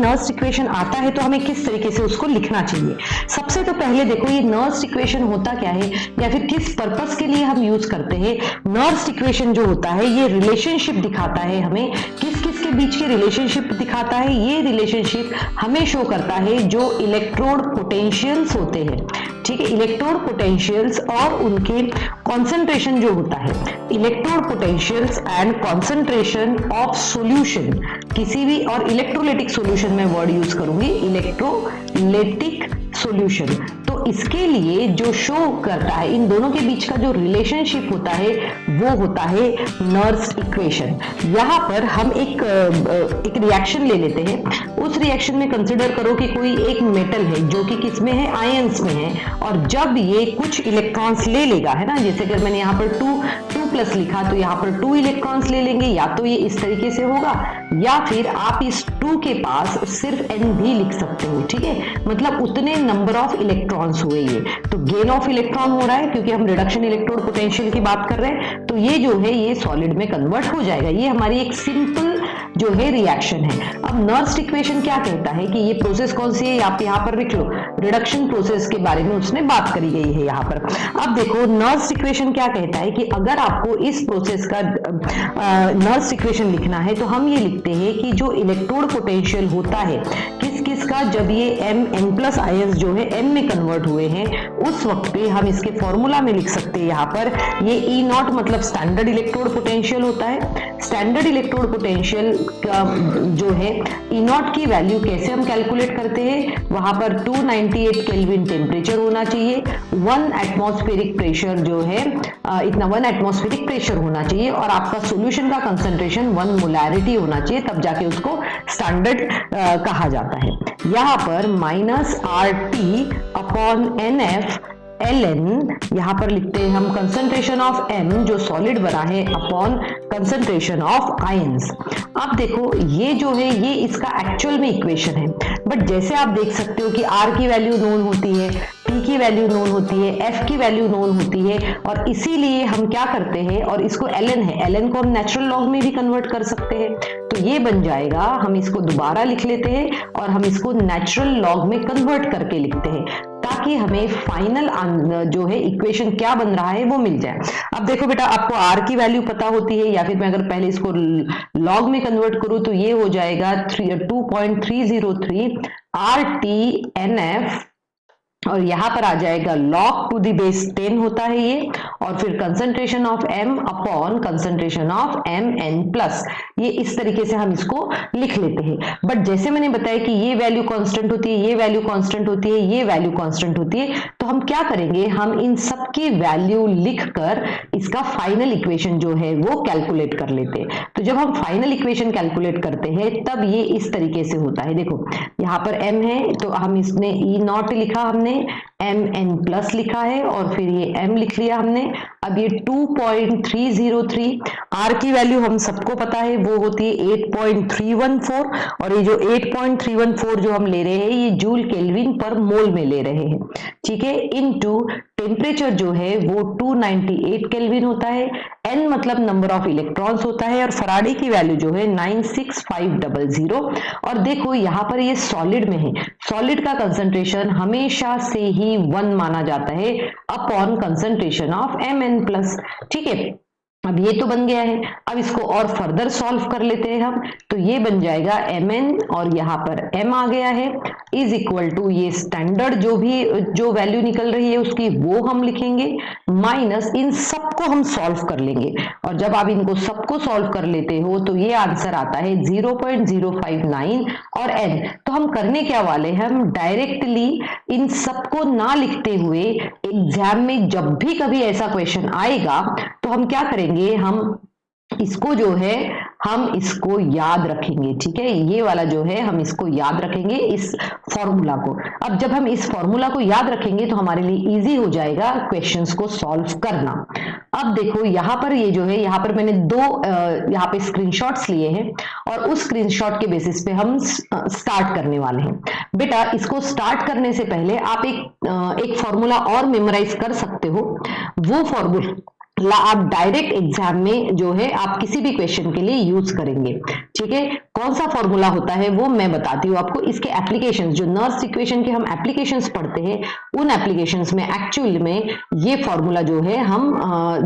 Nernst equation आता है तो हमें किस तरीके से उसको लिखना चाहिए। सबसे तो पहले देखो ये नर्स्ट इक्वेशन होता क्या है या फिर किस पर्पस के लिए हम यूज करते हैं। नर्स्ट इक्वेशन जो होता है ये रिलेशनशिप दिखाता है हमें, किस किस के बीच की रिलेशनशिप दिखाता है। ये रिलेशनशिप हमें शो करता है जो इलेक्ट्रोड पोटेंशियल्स होते हैं, ठीक है, इलेक्ट्रोड पोटेंशियल्स और उनके कॉन्सेंट्रेशन जो होता है, electrode potentials and concentration of solution, किसी भी, और इलेक्ट्रोलाइटिक सॉल्यूशन में वर्ड यूज करूंगी, इलेक्ट्रोलाइटिक सॉल्यूशन। तो इसके लिए जो शो करता है इन दोनों के बीच का जो रिलेशनशिप होता है वो होता है नर्स्ट इक्वेशन। यहाँ पर हम एक रिएक्शन ले लेते हैं। उस रिएक्शन में कंसिडर करो कि कोई एक मेटल है जो कि किसमें है, आयंस में है, और जब ये कुछ इलेक्ट्रॉन्स ले लेगा, है ना, जैसे अगर मैंने यहाँ पर 2 प्लस लिखा तो यहाँ पर 2 इलेक्ट्रॉन्स ले लेंगे, या तो ये इस तरीके से होगा या फिर आप इस 2 के पास सिर्फ n भी लिख सकते हो, ठीक है, मतलब उतने नंबर ऑफ इलेक्ट्रॉन्स हुए ये। तो गेन ऑफ इलेक्ट्रॉन हो रहा है क्योंकि हम रिडक्शन इलेक्ट्रोड पोटेंशियल की बात कर रहे हैं, तो ये जो है ये सॉलिड में कन्वर्ट हो जाएगा। ये हमारी एक सिंपल जो है रिएक्शन है। अब नर्स्ट इक्वेशन क्या कहता है कि ये प्रोसेस कौन सी है, आप यहाँ पर लिख लो, रिडक्शन प्रोसेस के बारे में उसने बात करी गई है यहाँ पर। अब देखो नर्स्ट इक्वेशन क्या कहता है कि अगर आपको इस प्रोसेस का नर्स्ट इक्वेशन लिखना है तो हम ये लिखते हैं कि जो इलेक्ट्रोड पोटेंशियल होता है किस किस का, जब ये n प्लस आयंस जो है m में कन्वर्ट हुए हैं उस वक्त पे हम इसके फॉर्मूला में लिख सकते हैं यहाँ पर ये E0 मतलब स्टैंडर्ड इलेक्ट्रोड पोटेंशियल होता है। स्टैंडर्ड इलेक्ट्रोड पोटेंशियल का जो है E0 की वैल्यू कैसे हम कैलकुलेट करते हैं, वहां पर 298 केल्विन टेम्परेचर होना चाहिए, 1 एटमॉस्फेरिक प्रेशर जो है इतना 1 एटमॉस्फेरिक प्रेशर होना चाहिए, और आपका सॉल्यूशन का कंसंट्रेशन 1 मोलैरिटी होना चाहिए, तब जाके उसको स्टैंडर्ड कहा जाता है। यहाँ पर -RT अपॉन NF ln, यहाँ पर लिखते हैं हम कंसंट्रेशन ऑफ m जो सॉलिड बना है अपॉन कंसंट्रेशन ऑफ आयंस। अब देखो ये जो है ये इसका एक्चुअल में इक्वेशन है, बट जैसे आप देख सकते हो कि r की वैल्यू नोन होती है, t की वैल्यू नोन होती है, f की वैल्यू नोन होती है, और इसीलिए हम क्या करते हैं, और इसको ln है, ln को हम नेचुरल लॉग में भी कन्वर्ट कर सकते हैं, तो ये बन जाएगा, हम इसको दोबारा लिख लेते हैं और हम इसको नेचुरल लॉग में कन्वर्ट करके लिखते हैं ताकि हमें फाइनल जो है इक्वेशन क्या बन रहा है वो मिल जाए। अब देखो बेटा, आपको r की वैल्यू पता होती है, या फिर मैं अगर पहले इसको लॉग में कन्वर्ट करूं तो ये हो जाएगा 2.303 RT/NF, और यहां पर आ जाएगा log टू द बेस 10 होता है ये, और फिर concentration of m upon concentration of mn plus, ये इस तरीके से हम इसको लिख लेते हैं। बट जैसे मैंने बताया कि ये वैल्यू कांस्टेंट होती है, ये वैल्यू कांस्टेंट होती है, ये वैल्यू कांस्टेंट होती है, तो हम क्या करेंगे, हम इन सब की वैल्यू लिखकर इसका फाइनल इक्वेशन जो है वो कैलकुलेट कर लेते हैं। तो जब हम फाइनल इक्वेशन कैलकुलेट करते हैं तब ये इस तरीके से होता है। देखो यहाँ पर m है तो हम इसने E0 लिखा, हमने mn प्लस लिखा है, और फिर ये m लिख लिया हमने। अब ये 2.303, r की वैल्यू हम सबको पता है वो होती है 8.314, और ये जो 8.314 जो हम ले रहे हैं ये जूल केल्विन पर मोल में ले रहे हैं, ठीक है, इनटू टेम्परेचर जो है वो 298 केल्विन होता है, n मतलब नंबर ऑफ इलेक्ट्रॉन्स होता है, और फराडे की वैल्यू जो है 96500। और देखो यहाँ पर ये सॉलिड में है, सॉलिड का कंसंट्रेशन हमेशा से ही 1 माना जाता है upon concentration of mn plus, ठीक है। अब ये तो बन गया है, अब इसको और फर्दर सॉल्व कर लेते हैं हम, तो ये बन जाएगा mn और यहाँ पर m आ गया है, इज इक्वल टू ये स्टैंडर्ड जो वैल्यू निकल रही है उसकी वो हम लिखेंगे, माइनस इन सबको हम सॉल्व कर लेंगे, और जब आप इनको सबको सॉल्व कर लेते हो तो ये आंसर आता है 0.059 और n। तो हम करने क्या वाले हैं, हम डायरेक्टली इन सबको ना लिखते हुए एग्जाम में जब भी कभी ऐसा क्वेश्चन आएगा तो हम क्या करेंगे, हम इसको जो है हम इसको याद रखेंगे, ठीक है, ये वाला जो है हम इसको याद रखेंगे, इस फॉर्मूला को। अब जब हम इस फॉर्मूला को याद रखेंगे तो हमारे लिए इजी हो जाएगा क्वेश्चंस को सॉल्व करना। अब देखो यहाँ पर ये जो है, यहाँ पर मैंने दो यहाँ पे स्क्रीनशॉट्स लिए हैं, और उस स्क्रीनशॉट के बेसिस पे हम स्टार्ट करने वाले हैं। बेटा इसको स्टार्ट करने से पहले आप एक फॉर्मूला और मेमोराइज कर सकते हो, वो फॉर्मूला आप डायरेक्ट एग्जाम में जो है आप किसी भी क्वेश्चन के लिए यूज करेंगे। ठीक है, कौन सा फॉर्मूला होता है वो मैं बताती हूँ आपको। इसके एप्लीकेशंस, जो नर्स इक्वेशन के हम एप्लीकेशंस पढ़ते हैं, उन एप्लीकेशंस में एक्चुअल में ये फॉर्मूला जो है हम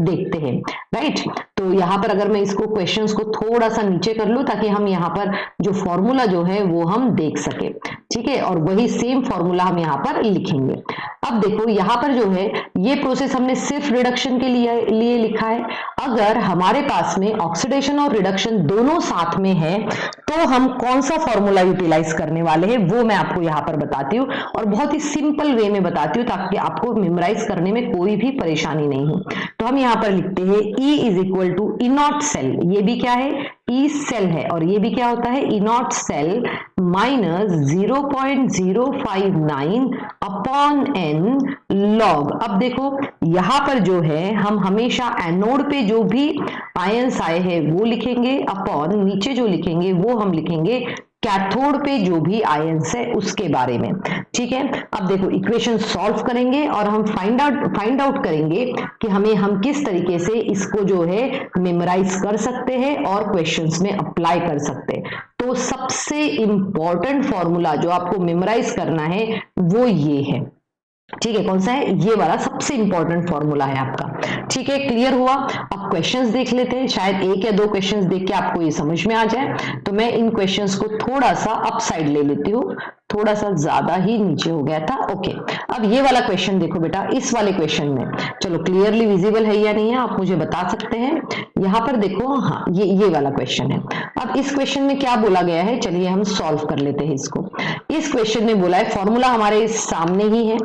देखते हैं, राइट। तो यहाँ पर अगर मैं इसको क्वेश्चंस को थोड़ा सा नीचे कर लूं ताकि हम यहाँ पर जो फॉर्मूला जो है वो हम देख सके, ठीक है, और वही सेम फॉर्मूला हम यहाँ पर लिखेंगे। अब देखो यहाँ पर जो है ये प्रोसेस हमने सिर्फ रिडक्शन के लिए लिखा है। अगर हमारे पास में ऑक्सीडेशन और रिडक्शन दोनों साथ में है तो हम कौन सा फॉर्मूला यूटिलाइज करने वाले हैं वो मैं आपको यहाँ पर बताती हूँ, और बहुत ही सिंपल वे में बताती हूँ ताकि आपको मेमोराइज करने में कोई भी परेशानी नहीं हो। तो हम यहाँ पर लिखते हैं E is equal to E not cell, ये भी क्या है, ई सेल है, और ये भी क्या होता है, E not cell minus 0.059 upon n log. अब देखो यहां पर जो है हम हमेशा एनोड पे जो भी आयंस आए हैं वो लिखेंगे, अपॉन नीचे जो लिखेंगे वो हम लिखेंगे कैथोड पे जो भी आयंस है उसके बारे में। ठीक है, अब देखो इक्वेशन सॉल्व करेंगे और हम फाइंड आउट करेंगे कि हम किस तरीके से इसको जो है मेमोराइज कर सकते हैं और क्वेश्चंस में अप्लाई कर सकते हैं। तो सबसे इंपॉर्टेंट फॉर्मूला जो आपको मेमोराइज करना है वो ये है। ठीक है, कौन सा है, ये वाला सबसे इंपॉर्टेंट फॉर्मूला है आपका। ठीक है, क्लियर हुआ। अब क्वेश्चंस देख लेते हैं, शायद एक या दो क्वेश्चंस देख के आपको ये समझ में आ जाए। तो मैं इन क्वेश्चंस को थोड़ा सा अप साइड ले लेती हूँ, थोड़ा सा ज्यादा ही नीचे हो गया था। ओके, अब ये वाला क्वेश्चन देखो बेटा, इस वाले क्वेश्चन में चलो क्लियरली विजिबल है या नहीं है आप मुझे बता सकते हैं। यहाँ पर देखो, हाँ ये वाला क्वेश्चन है। अब इस क्वेश्चन में क्या बोला गया है, चलिए हम सॉल्व कर लेते हैं इसको। इस क्वेश्चन में बोला है, फॉर्मूला हमारे सामने ही है,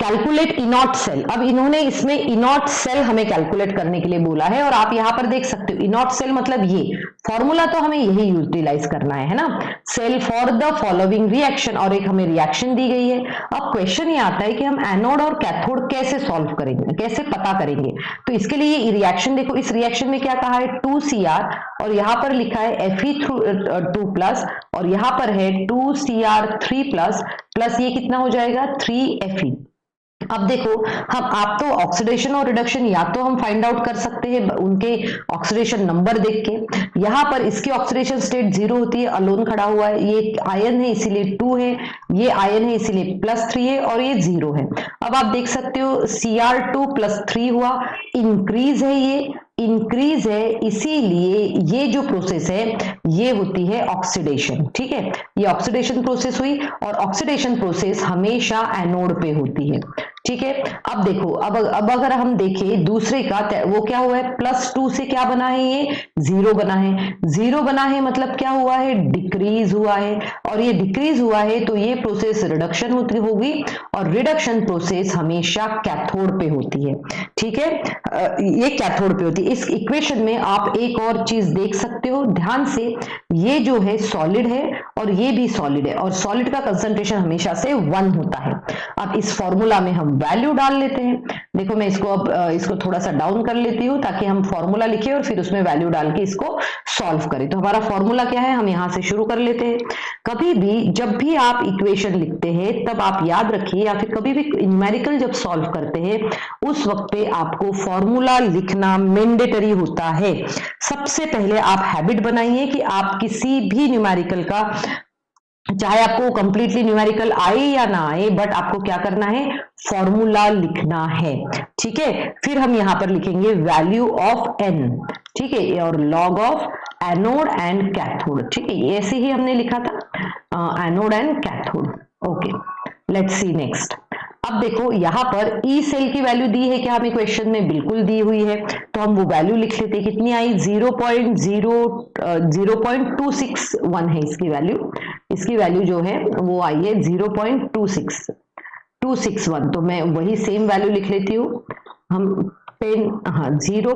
कैलकुलेट इनॉट सेल। अब इन्होंने इसमें इनॉट सेल हमें कैलकुलेट करने के लिए बोला है, और आप यहाँ पर देख सकते हो इनॉट सेल मतलब ये फॉर्मूला तो हमें यही यूटिलाइज करना है ना, cell for the following reaction, और एक हमें रिएक्शन दी गई है। अब क्वेश्चन ये आता है कि हम एनोड और कैथोड कैसे सॉल्व करेंगे, कैसे पता करेंगे। तो इसके लिए ये रिएक्शन देखो, इस रिएक्शन में क्या कहा है 2Cr, और यहां पर लिखा है Fe2+, और यहां पर है 2Cr3+, प्लस ये कितना हो जाएगा 3Fe। अब देखो आप तो ऑक्सीडेशन और रिडक्शन या तो हम फाइंड आउट कर सकते हैं उनके ऑक्सीडेशन नंबर देख के। यहाँ पर इसकी ऑक्सीडेशन स्टेट 0 होती है, अलोन खड़ा हुआ है, ये आयन है इसीलिए 2 है, ये आयन है इसीलिए +3 है, और ये 0 है। अब आप देख सकते हो Cr2+3 हुआ, इंक्रीज है, ये इंक्रीज है, इसीलिए ये जो प्रोसेस है ये होती है ऑक्सीडेशन। ठीक है, ये ऑक्सीडेशन प्रोसेस हुई, और ऑक्सीडेशन प्रोसेस हमेशा एनोड पे होती है। ठीक है, अब देखो अब अगर हम देखें दूसरे का, वो क्या हुआ है, +2 से क्या बना है, ये 0 बना है। 0 बना है मतलब क्या हुआ है, डिक्रीज हुआ है, और ये डिक्रीज हुआ है तो ये प्रोसेस रिडक्शन होगी, और रिडक्शन प्रोसेस हमेशा कैथोड पे होती है। ठीक है, ये कैथोड पे होती है। इस इक्वेशन में आप एक और चीज देख सकते हो ध्यान से, ये जो है सॉलिड है और ये भी सॉलिड है, और सॉलिड का कंसंट्रेशन हमेशा से 1 होता है। अब इस फॉर्मूला में हम वैल्यू डाल लेते हैं। देखो मैं इसको थोड़ा सा डाउन कर लेती हूँ ताकि हम फॉर्मूला लिखे और फिर उसमें वैल्यू डाल के इसको सॉल्व करें। तो हमारा फॉर्मूला क्या है, हम यहां से शुरू कर लेते हैं। कभी भी जब भी आप इक्वेशन लिखते हैं तब आप याद रखिए, या फिर कभी भी न्यूमेरिकल जब सॉल्व करते हैं उस वक्त पे आपको फॉर्मूला लिखना मैंडेटरी होता है। सबसे पहले आप हैबिट बनाइए कि आप किसी भी न्यूमेरिकल का, चाहे आपको कंप्लीटली न्यूमेरिकल आए या ना आए, बट आपको क्या करना है, फॉर्मूला लिखना है। ठीक है, फिर हम यहां पर लिखेंगे वैल्यू ऑफ एन, ठीक है, और log of anode and cathode. ठीक है, ऐसे ही हमने लिखा था anode and cathode. Okay, let's see next. अब देखो यहां पर ई सेल की वैल्यू दी है क्या, हमें क्वेश्चन में बिल्कुल दी हुई है, तो हम वो वैल्यू लिख लेते हैं। कितनी आई, 0.261 है इसकी वैल्यू जो है वो आई है 0.261। तो मैं वही सेम वैल्यू लिख लेती हूँ। हम जीरो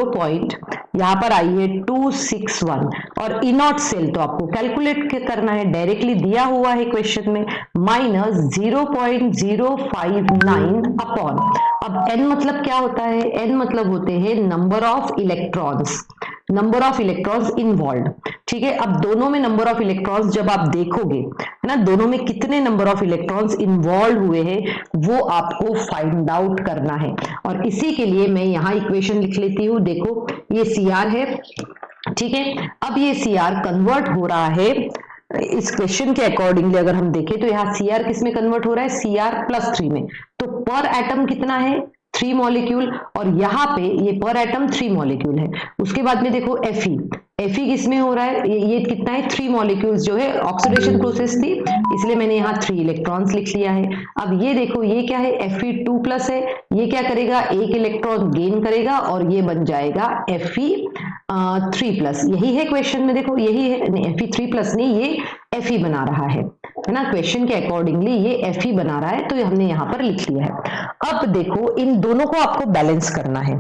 पॉइंट यहाँ पर आई है 261, और इनॉट सेल तो आपको कैलकुलेट करना है, डायरेक्टली दिया हुआ है क्वेश्चन में, माइनस 0.059 अपॉन, अब n मतलब क्या होता है, n मतलब होते हैं number of electrons. Number of electrons involve. ठीक है, अब दोनों में नंबर ऑफ इलेक्ट्रॉन्स जब आप देखोगे, है ना, दोनों में कितने नंबर ऑफ इलेक्ट्रॉन्स इन्वॉल्व हुए हैं वो आपको फाइंड आउट करना है। और इसी के लिए मैं यहाँ इक्वेशन लिख लेती हूँ। देखो ये Cr है, ठीक है। अब ये Cr कन्वर्ट हो रहा है इस क्वेश्चन के अकॉर्डिंगली। अगर हम देखें तो यहाँ Cr किस में कन्वर्ट हो रहा है, Cr+3 में। तो पर एटम कितना है, 3 मॉलिक्यूल, और यहाँ पे ये पर एटम 3 मॉलिक्यूल है। उसके बाद में देखो Fe किस में हो रहा है, ये कितना है, 3 मॉलिक्यूल्स जो है, ऑक्सीडेशन प्रोसेस थी इसलिए मैंने यहाँ 3 इलेक्ट्रॉन्स लिख लिया है। अब ये देखो ये क्या है, Fe2+ है, ये क्या करेगा, एक इलेक्ट्रॉन गेन करेगा और ये बन जाएगा Fe3+। यही है क्वेश्चन में, देखो यही है, नहीं Fe3+ नहीं, ये Fe बना रहा है ना, क्वेश्चन के अकॉर्डिंगली ये Fe बना रहा है, तो ये हमने यहाँ पर लिख लिया है। अब देखो इन दोनों को आपको बैलेंस करना है,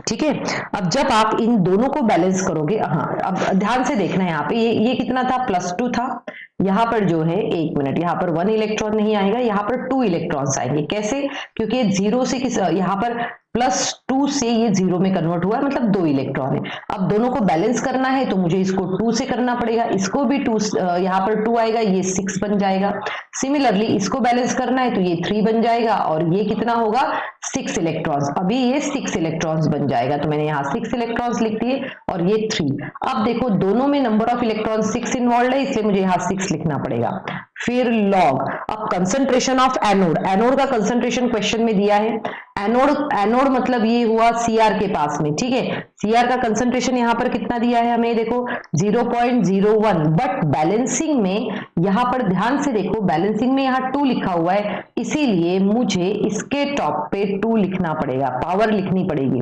ठीक है। अब जब आप इन दोनों को बैलेंस करोगे, हाँ अब ध्यान से देखना है, यहाँ पे ये कितना था, +2 था। यहाँ पर जो है, एक मिनट, यहाँ पर 1 इलेक्ट्रॉन नहीं आएगा, यहाँ पर 2 इलेक्ट्रॉन्स आएंगे। कैसे, क्योंकि 0 से यहाँ पर +2 से ये 0 में कन्वर्ट हुआ है, मतलब 2 इलेक्ट्रॉन है। अब दोनों को बैलेंस करना है तो मुझे इसको 2 से करना पड़ेगा, इसको भी 2, यहाँ पर 2 आएगा, ये 6 बन जाएगा। सिमिलरली इसको बैलेंस करना है तो ये 3 बन जाएगा, और ये कितना होगा, 6 इलेक्ट्रॉन्स। अभी ये 6 इलेक्ट्रॉन्स बन जाएगा, तो मैंने यहाँ 6 इलेक्ट्रॉन्स लिख दिए, और ये 3। अब देखो दोनों में नंबर ऑफ इलेक्ट्रॉन 6 इन्वॉल्व है, इसलिए मुझे यहाँ 6 लिखना पड़ेगा। फिर लॉग, अब कंसंट्रेशन ऑफ एनोड, एनोड का कंसंट्रेशन क्वेश्चन में दिया है। एनोड मतलब ये हुआ Cr के पास में, ठीक है। Cr का कंसंट्रेशन यहाँ पर कितना दिया है हमें, देखो 0.01, बट बैलेंसिंग में यहाँ पर ध्यान से देखो, बैलेंसिंग में यहाँ 2 लिखा हुआ है, इसीलिए मुझे इसके टॉप पे 2 लिखना पड़ेगा, पावर लिखनी पड़ेगी।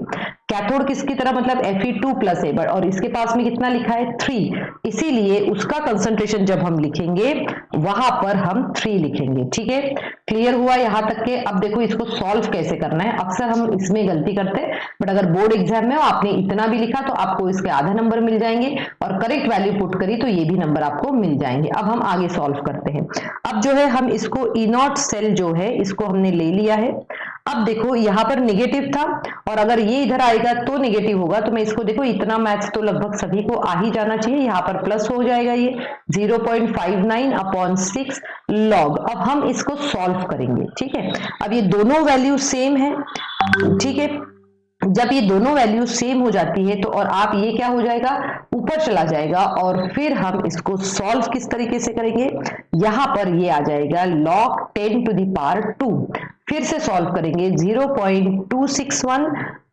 कैथोड किसकी तरह, मतलब Fe2+ है, और इसके पास में कितना लिखा है, 3, इसीलिए उसका कंसंट्रेशन जब हम लिखेंगे वहां पर हम 3 लिखेंगे। ठीक है, क्लियर हुआ यहाँ तक के। अब देखो इसको सॉल्व कैसे करना है, अक्सर हम इसमें गलती करते हैं, बट अगर बोर्ड एग्जाम में हो आपने इतना भी लिखा तो आपको इसके आधा नंबर मिल जाएंगे, और करेक्ट वैल्यू पुट करी तो ये भी नंबर आपको मिल जाएंगे। अब हम आगे सॉल्व करते हैं। अब जो है हम इसको E0 सेल जो है इसको हमने ले लिया है। अब देखो यहाँ पर निगेटिव था, और अगर ये इधर आएगा तो निगेटिव होगा, तो मैं इसको देखो इतना मैथ्स तो लगभग सभी को आ ही जाना चाहिए। यहाँ पर प्लस हो जाएगा, ये 0.59/6 लॉग। अब हम इसको सॉल्व करेंगे, ठीक है। अब ये दोनों वैल्यू सेम है, ठीक है। जब ये दोनों वैल्यू सेम हो जाती है तो और आप ये क्या हो जाएगा, ऊपर चला जाएगा, और फिर हम इसको सॉल्व किस तरीके से करेंगे, यहां पर ये आ जाएगा log 10⁻²। फिर से सॉल्व करेंगे, 0.261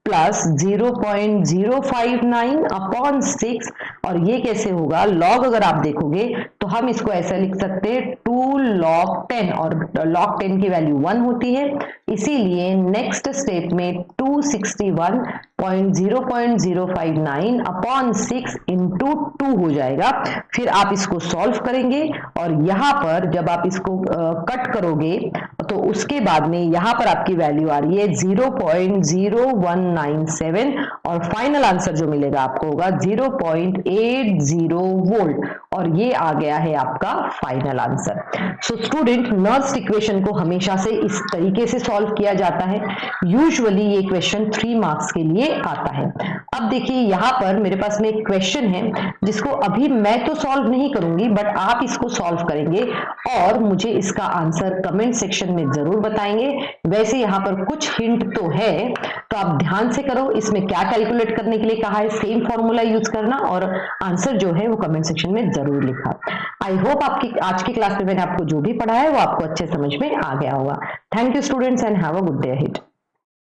प्लस 0.059/6, और ये कैसे होगा, लॉग अगर आप देखोगे तो हम इसको ऐसा लिख सकते हैं 2 log 10, और log 10 की वैल्यू 1 होती है, इसीलिए नेक्स्ट स्टेप में 261.0.059/6 इंटू 2 हो जाएगा। फिर आप इसको सॉल्व करेंगे, और यहाँ पर जब आप इसको कट करोगे तो उसके बाद में यहाँ पर आपकी वैल्यू आ रही है 0.0197, और फाइनल आंसर जो मिलेगा आपको होगा 0.80 वोल्ट, और ये आ गया है आपका final answer. So student, Nernst equation को हमेशा से इस तरीके से सॉल्व किया जाता है। यूजुअली ये क्वेश्चन 3 मार्क्स के लिए आता है। अब देखिए यहाँ पर मेरे पास में एक क्वेश्चन है जिसको अभी मैं तो सॉल्व नहीं करूंगी, बट आप इसको सॉल्व करेंगे और मुझे इसका आंसर कमेंट सेक्शन में जरूर बताएंगे। वैसे यहाँ पर कुछ हिंट तो है, तो आप ध्यान से करो। इसमें क्या कैलकुलेट करने के लिए कहा है, सेम फॉर्मूला यूज करना, और आंसर जो है वो कमेंट सेक्शन में जरूर लिखा। आई होप आपकी आज की क्लास में मैंने आपको जो भी पढ़ाया है वो आपको अच्छे समझ में आ गया होगा। Thank you students, and have a good day ahead.